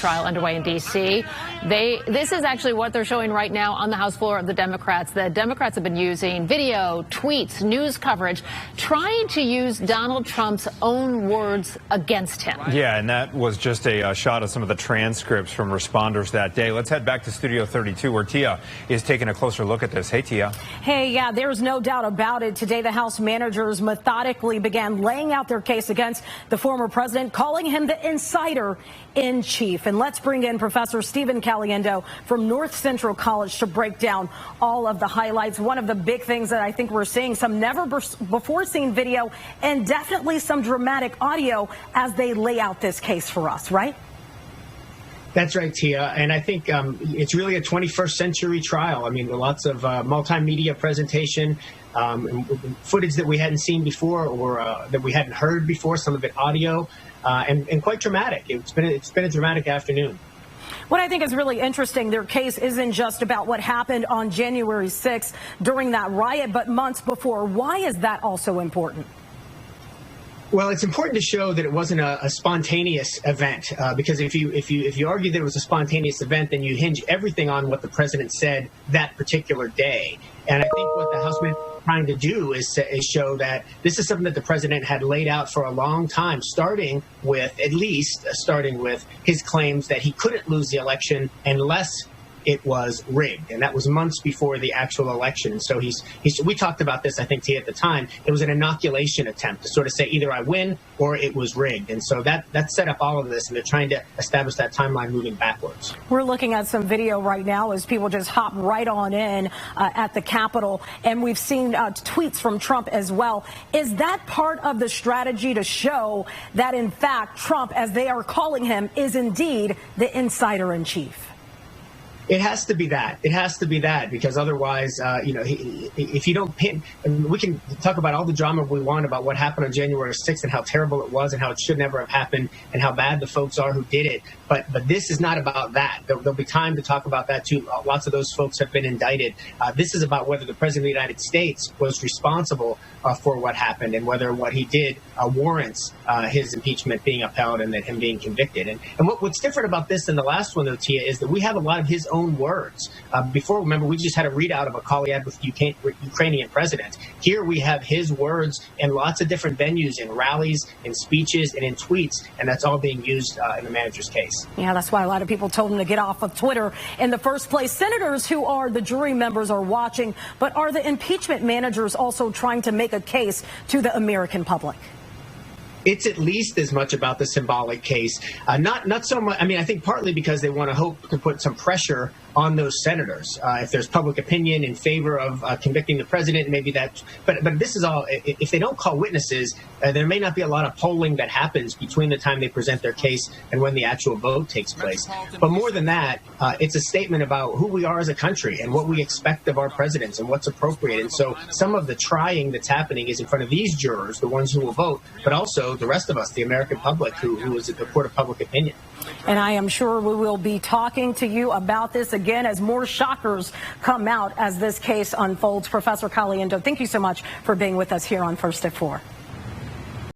trial underway in D.C. This is actually what they're showing right now on the House floor of the Democrats. The Democrats have been using video, tweets, news coverage, trying to use Donald Trump's own words against him. Yeah, and that was just a shot of some of the transcripts from responders that day. Let's head back to Studio 32, where Tia is taking a closer look at this. Hey, Tia. Hey, yeah, there's no doubt about it. Today, the House managers methodically began laying out their case against the former president, calling him the insider in chief. And let's bring in Professor Stephen Caliendo from North Central College to break down all of the highlights. One of the big things that I think we're seeing, some never before seen video and definitely some dramatic audio as they lay out this case for us, right? That's right, Tia. And I think it's really a 21st century trial. I mean, lots of multimedia presentation, footage that we hadn't seen before or that we hadn't heard before, some of it audio, and quite dramatic. It's been a dramatic afternoon. What I think is really interesting, their case isn't just about what happened on January 6th during that riot, but months before. Why is that also important? Well, it's important to show that it wasn't a spontaneous event, because if you argue that it was a spontaneous event, then you hinge everything on what the president said that particular day. And I think what the House is trying to do is show that this is something that the president had laid out for a long time, starting with his claims that he couldn't lose the election unless it was rigged, and that was months before the actual election. And so we talked about this, I think, Tia, at the time. It was an inoculation attempt to sort of say either I win or it was rigged. And so that set up all of this, and they're trying to establish that timeline moving backwards. We're looking at some video right now as people just hop right on in at the Capitol, and we've seen tweets from Trump as well. Is that part of the strategy to show that, in fact, Trump, as they are calling him, is indeed the insider in chief? It has to be that. It has to be that, because otherwise, if you don't pin, and we can talk about all the drama we want about what happened on January 6th and how terrible it was and how it should never have happened and how bad the folks are who did it. But this is not about that. There'll be time to talk about that, too. Lots of those folks have been indicted. This is about whether the president of the United States was responsible for what happened and whether what he did warrants his impeachment being upheld and that him being convicted. And what's different about this than the last one, though, Tia, is that we have a lot of his own words. Before, remember, we just had a readout of a call he had with the Ukrainian president. Here we have his words in lots of different venues, in rallies, in speeches, and in tweets, and that's all being used in the manager's case. Yeah, that's why a lot of people told him to get off of Twitter in the first place. Senators who are the jury members are watching, but are the impeachment managers also trying to make a case to the American public? It's at least as much about the symbolic case. Not so much. I mean, I think partly because they want to hope to put some pressure on those senators. If there's public opinion in favor of convicting the president, maybe that. But this is all. If they don't call witnesses, there may not be a lot of polling that happens between the time they present their case and when the actual vote takes place. But more than that, it's a statement about who we are as a country and what we expect of our presidents and what's appropriate. And so some of the trying that's happening is in front of these jurors, the ones who will vote, but also the rest of us, the American public, who is at the court of public opinion. And I am sure we will be talking to you about this again as more shockers come out as this case unfolds. Professor Caliendo, thank you so much for being with us here on First at 4.